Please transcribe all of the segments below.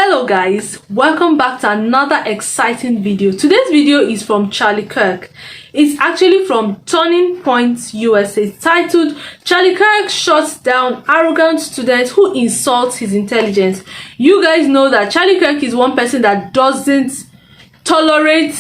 Hello guys, welcome back to another exciting video. Today's video is from Charlie Kirk. It's actually from Turning Point USA, titled Charlie Kirk Shuts Down Arrogant Students Who Insult His Intelligence. You guys know that Charlie Kirk is one person that doesn't tolerate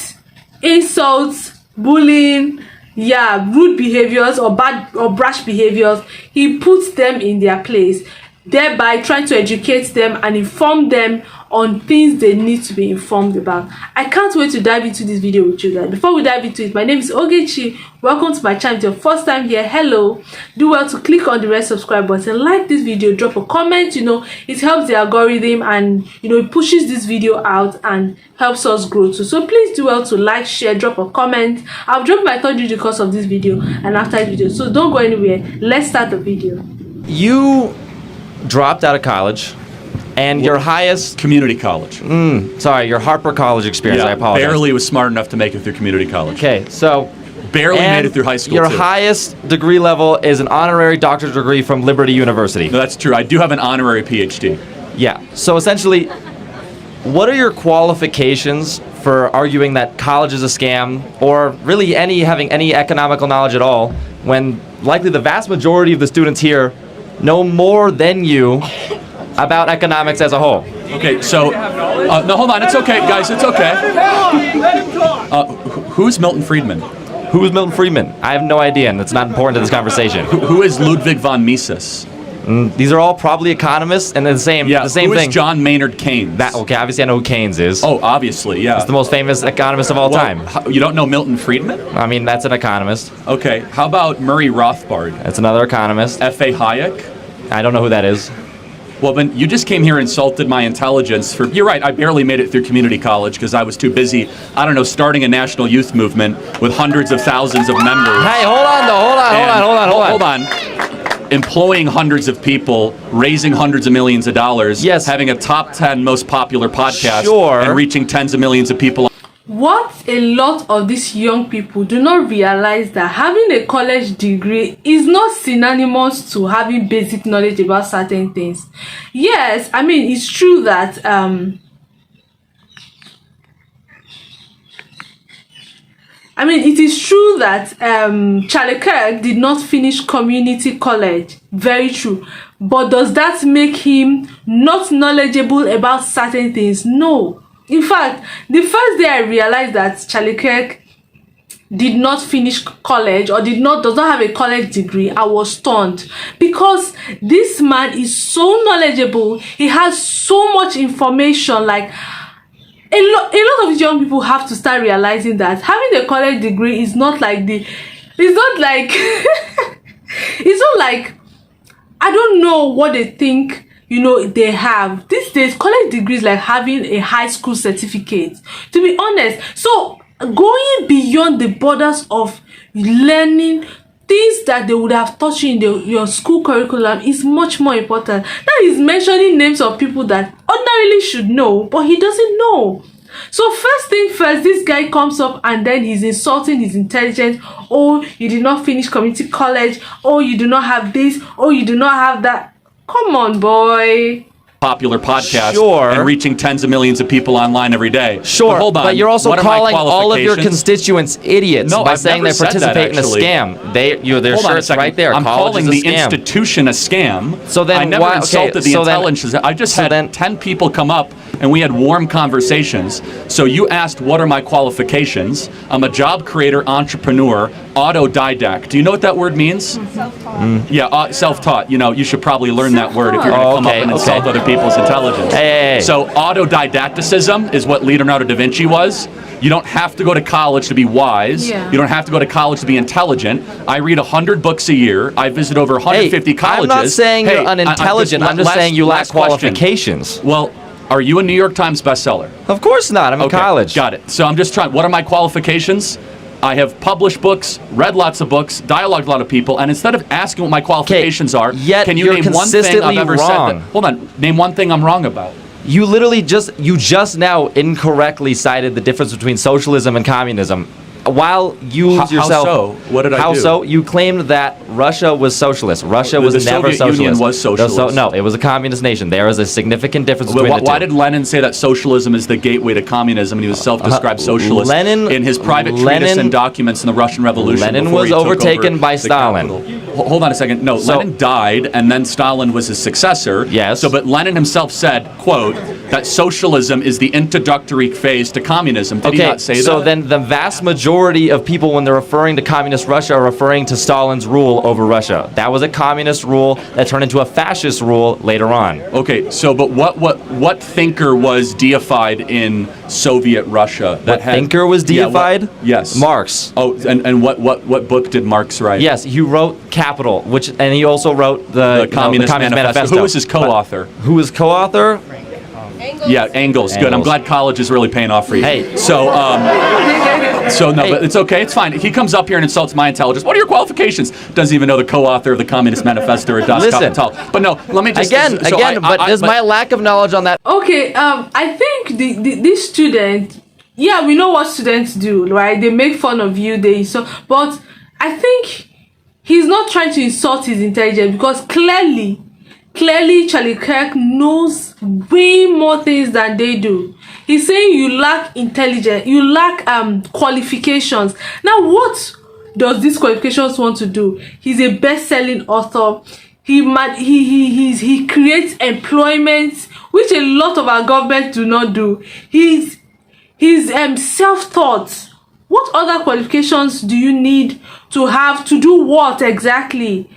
insults, bullying, rude behaviors or bad or brash behaviors. He puts them in their place, thereby trying to educate them and inform them on things they need to be informed about. I can't wait to dive into this video with you guys. Before we dive into it, my name is Ogechi. Welcome to my channel. If it's your first time here, hello. Do well to click on the red subscribe button, like this video, drop a comment. It helps the algorithm and it pushes this video out and helps us grow too. So please do well to like, share, drop a comment. I'll drop my third video course of this video and after this video, so don't go anywhere. Let's start the video. You dropped out of college, and your highest community college. Your Harper College experience. Yeah, I apologize. barely was smart enough to make it through community college. Okay, so barely made it through high school. Your too. highest degree level is an honorary doctorate degree from Liberty University. No, that's true. I do have an honorary PhD. Yeah. So essentially, what are your qualifications for arguing that college is a scam, or really having any economical knowledge at all, when likely the vast majority of the students here know more than you about economics as a whole? Okay, so no, hold on. It's okay, guys. It's okay. Who's Milton Friedman? Who is Milton Friedman? I have no idea, and it's not important to this conversation. Who is Ludwig von Mises? These are all probably economists, and the same who thing. Is John Maynard Keynes? Obviously I know who Keynes is. Oh, obviously, yeah. He's the most famous economist of all time. You don't know Milton Friedman? I mean, that's an economist. Okay, how about Murray Rothbard? That's another economist. F.A. Hayek? I don't know who that is. Well, then you just came here and insulted my intelligence. You're right, I barely made it through community college because I was too busy, starting a national youth movement with hundreds of thousands of members. Hey, hold on. Employing hundreds of people, raising hundreds of millions of dollars, having a top 10 most popular podcast, and reaching tens of millions of people. What a lot of these young people do not realize that having a college degree is not synonymous to having basic knowledge about certain things. Yes, I mean, it's true that it is true that Charlie Kirk did not finish community college. Very true. But does that make him not knowledgeable about certain things? No. In fact, the first day I realized that Charlie Kirk did not finish college or does not have a college degree, I was stunned, because this man is so knowledgeable. He has so much information. Like a lot of these young people have to start realizing that having a college degree is not like it's not like I don't know what they think they have. These days, college degrees like having a high school certificate, to be honest. So going beyond the borders of learning things that they would have taught you in your school curriculum is much more important. That is mentioning names of people that ordinarily should know, but he doesn't know. So first thing first, this guy comes up and then he's insulting his intelligence. Oh, you did not finish community college. Oh, you do not have this. Oh, you do not have that. Come on, boy. Popular podcast and reaching tens of millions of people online every day. Sure, but you're also calling all of your constituents idiots by saying they participate in a scam. Their shirts right there. I'm calling the institution a scam. So then I never insulted the intelligence. I just had 10 people come up and we had warm conversations. So you asked, what are my qualifications? I'm a job creator, entrepreneur, autodidact. Do you know what that word means? Self-taught. Yeah, self-taught. You should probably learn that word if you're going to come up and insult other people's intelligence. Hey. So autodidacticism is what Leonardo da Vinci was. You don't have to go to college to be wise. Yeah. You don't have to go to college to be intelligent. I read 100 books a year. I visit over 150 colleges. I'm not saying you're unintelligent. I'm just saying you lack qualifications. Well, are you a New York Times bestseller? Of course not. I'm in college. Got it. So I'm just trying. What are my qualifications? I have published books, read lots of books, dialogued with a lot of people, and instead of asking what my qualifications are, can you name one thing I've ever said? Hold on. Name one thing I'm wrong about. You just now incorrectly cited the difference between socialism and communism. while you How yourself... so? What did I How do? so? You claimed that Russia was socialist. Russia was never Soviet socialist. Union was socialist. No, it was a communist nation. There is a significant difference between the two. Why did Lenin say that socialism is the gateway to communism, and he was self-described socialist in his private treatise and documents in the Russian Revolution? Lenin was overtaken by Stalin. Hold on a second. No, Lenin died, and then Stalin was his successor. Yes. So, but Lenin himself said, quote, that socialism is the introductory phase to communism. Did he not say that? So then the vast majority of people, when they're referring to communist Russia, are referring to Stalin's rule over Russia. That was a communist rule that turned into a fascist rule later on. Okay, so but what thinker was deified in Soviet Russia? Thinker was deified? Yes. Marx. Oh, and what book did Marx write? Yes, he wrote Capital, and he also wrote the Communist Manifesto. Who was his co-author? Who was co-author? Yeah, Engels. Good. I'm glad college is really paying off for you. Hey. So no, but it's okay. It's fine. He comes up here and insults my intelligence. What are your qualifications? Doesn't even know the co-author of the Communist Manifesto or Das Kapital. But no, let me just... Does my lack of knowledge on that... Okay, I think this student... Yeah, we know what students do, right? They make fun of you, but I think he's not trying to insult his intelligence, because clearly Charlie Kirk knows way more things than they do. He's saying you lack intelligence, you lack qualifications. Now, what does these qualifications want to do? He's a best-selling author. He creates employment, which a lot of our government do not do. He's self-taught. What other qualifications do you need to have to do what exactly?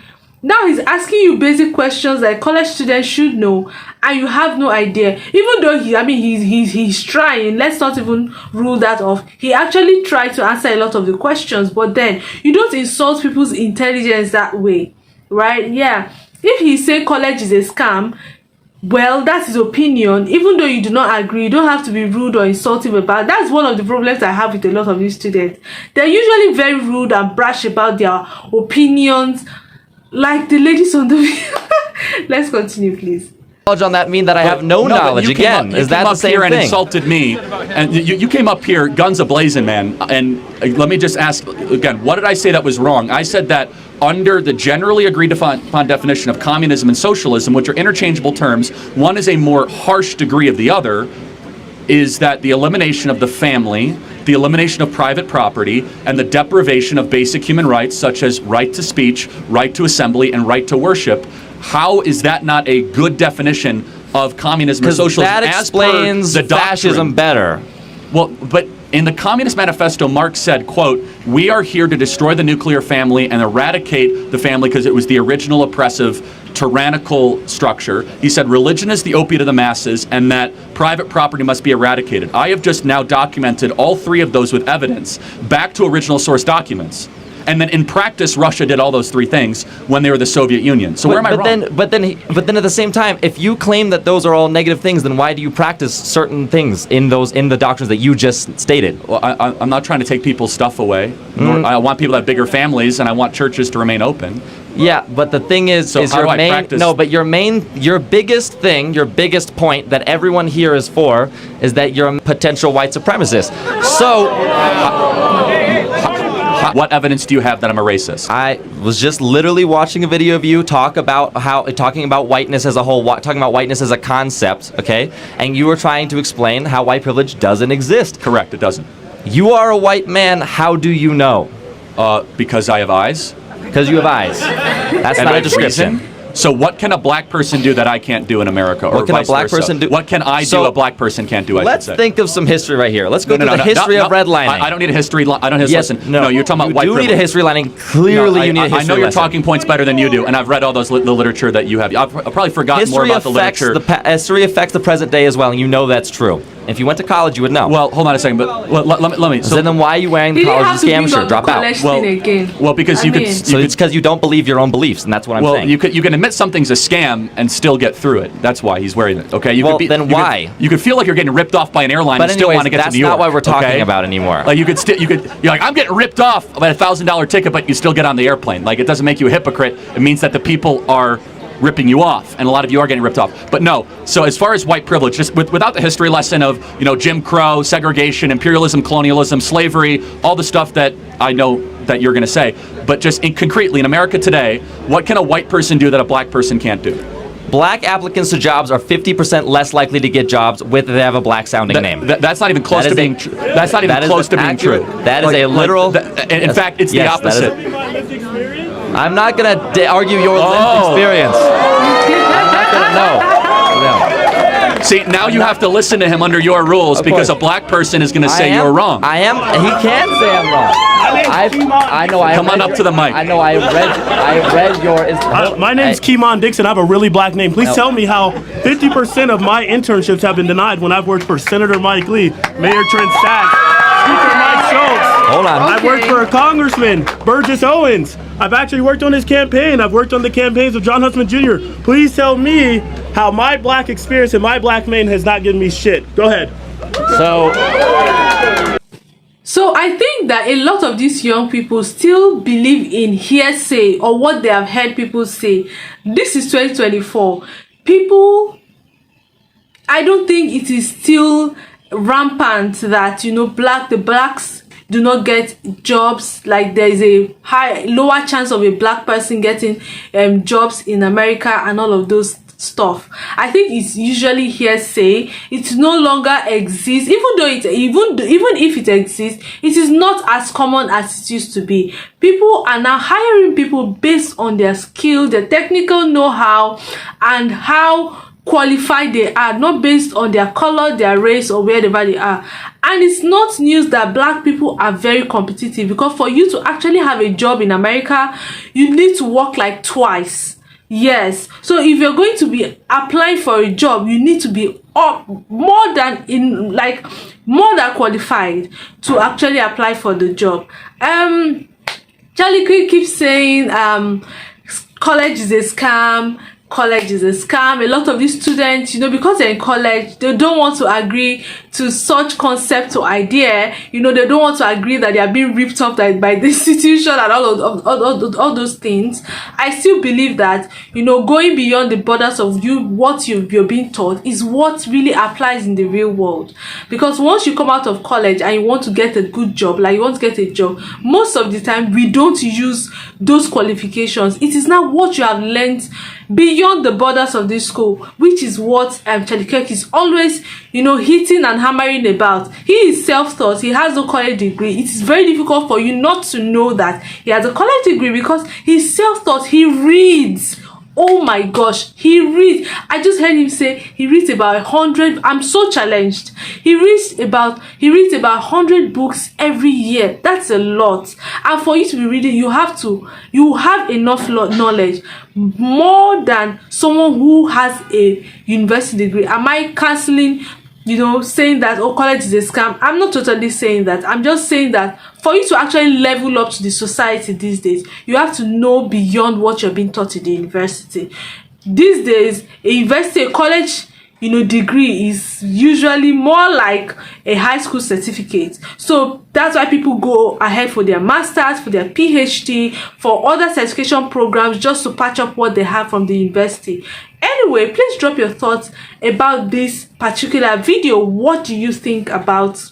Now he's asking you basic questions that college students should know, and you have no idea. Even though he's trying, let's not even rule that off. He actually tried to answer a lot of the questions, but then you don't insult people's intelligence that way, right? Yeah. If he's saying college is a scam, well, that's his opinion. Even though you do not agree, you don't have to be rude or insult him about it. That's one of the problems I have with a lot of these students. They're usually very rude and brash about their opinions, like the ladies on the video. Let's continue, please. Knowledge on that mean that I have no knowledge? Again, is that the same thing? And insulted me, and you came up here guns a-blazing, man. And let me just ask again, what did I say that was wrong? I said that under the generally agreed upon definition of communism and socialism, which are interchangeable terms, one is a more harsh degree of the other, is that the elimination of the family, the elimination of private property, and the deprivation of basic human rights such as right to speech, right to assembly, and right to worship. How is that not a good definition of communism or socialism? That explains the fascism better. Well, but in the Communist Manifesto, Marx said, quote, "We are here to destroy the nuclear family and eradicate the family because it was the original oppressive, tyrannical structure." He said religion is the opiate of the masses and that private property must be eradicated. I have just now documented all three of those with evidence back to original source documents. And then in practice, Russia did all those three things when they were the Soviet Union. So where am I wrong? But then at the same time, if you claim that those are all negative things, then why do you practice certain things in the doctrines that you just stated? Well, I'm not trying to take people's stuff away. I want people to have bigger families, and I want churches to remain open. Yeah, but the thing is your biggest point that everyone here is for is that you're a potential white supremacist. So. What evidence do you have that I'm a racist? I was just literally watching a video of you talking about whiteness as a whole, talking about whiteness as a concept, okay? And you were trying to explain how white privilege doesn't exist. Correct, it doesn't. You are a white man. How do you know? Because I have eyes. Because you have eyes. That's not a description. So what can a black person do that I can't do in America, or what can a black person do? What can I do a black person can't do? Let's think of some history right here. Let's go to the history of redlining. I don't need a history. I don't. Listen. No, you're talking about white privilege. You do need a history lining. Clearly, you need a history lesson. I know your talking points better than you do, and I've read all the literature that you have. I've probably forgotten more about the literature. History affects the present day as well, and you know that's true. If you went to college, you would know. Well, hold on a second, but let me. So then why are you wearing the college scam shirt? Drop out. Well, because you could. So it's because you don't believe your own beliefs, and that's what I'm saying. Well, you can admit something's a scam and still get through it. That's why he's wearing it. Okay. Why? You could feel like you're getting ripped off by an airline and still want to get to New York. That's not what we're talking about anymore. Like you're like, I'm getting ripped off by a $1,000 ticket, but you still get on the airplane. Like it doesn't make you a hypocrite. It means that the people are ripping you off, and a lot of you are getting ripped off. But no. So as far as white privilege, just without the history lesson of Jim Crow, segregation, imperialism, colonialism, slavery, all the stuff that I know that you're going to say, but just concretely in America today, what can a white person do that a black person can't do? Black applicants to jobs are 50% less likely to get jobs if they have a black-sounding name. That's not even close to being true. That's not even close to being true. That is a literal. In fact, it's the opposite. I'm not going to argue your lived experience. I'm not going to know. See, now you have to listen to him under your rules because a black person is going to say you're wrong. I am. He can say I'm wrong. I know. Come on up to the mic. I know. I read your. My name's Keemon Dixon. I have a really black name. Please tell me how 50% of my internships have been denied when I've worked for Senator Mike Lee, Mayor Trent Sachs, Speaker Mike Schultz. Hold on. I've worked for a Congressman, Burgess Owens. I've actually worked on his campaign. I've worked on the campaigns of John Huntsman Jr. Please tell me how my black experience and my black name has not given me shit. Go ahead. So I think that a lot of these young people still believe in hearsay or what they have heard people say. This is 2024. People, I don't think it is still rampant that the blacks do not get jobs. Like there is a lower chance of a black person getting jobs in America and all of those stuff. I think it's usually hearsay. It no longer exists. Even if it exists, it is not as common as it used to be. People are now hiring people based on their skill, their technical know-how, and how qualified they are, not based on their color, their race, or wherever they are. And it's not news that black people are very competitive, because for you to actually have a job in America, you need to work like twice. Yes. So if you're going to be applying for a job, you need to be more than qualified to actually apply for the job. Charlie Kirk keeps saying college is a scam. College is a scam. A lot of these students, because they're in college, they don't want to agree to such concept or idea. They don't want to agree that they are being ripped off by the institution and all those things. I still believe that, going beyond the borders of what you're being taught is what really applies in the real world. Because once you come out of college and you want to get a good job, like you want to get a job, most of the time we don't use those qualifications. It is now what you have learned beyond the borders of this school, which is what Charlie Kirk is always, hitting and hammering about. He is self-taught. He has no college degree. It is very difficult for you not to know that he has a college degree because he's self-taught. He reads. Oh my gosh, he reads. I just heard him say he reads about 100. I'm so challenged. He reads about 100 books every year. That's a lot. And for you to be reading, you have enough knowledge, more than someone who has a university degree. Am I canceling, saying that college is a scam? I'm not totally saying that. I'm just saying that for you to actually level up to the society these days, you have to know beyond what you're being taught in the university. These days, a college, degree is usually more like a high school certificate. So that's why people go ahead for their masters, for their PhD, for other certification programs, just to patch up what they have from the university. Anyway, please drop your thoughts about this particular video. What do you think about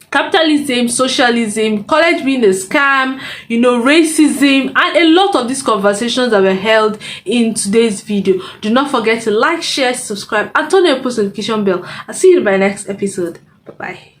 capitalism, socialism, college being a scam, racism, and a lot of these conversations that were held in today's video? Do not forget to like, share, subscribe, and turn on your post notification bell. I'll see you in my next episode. Bye bye.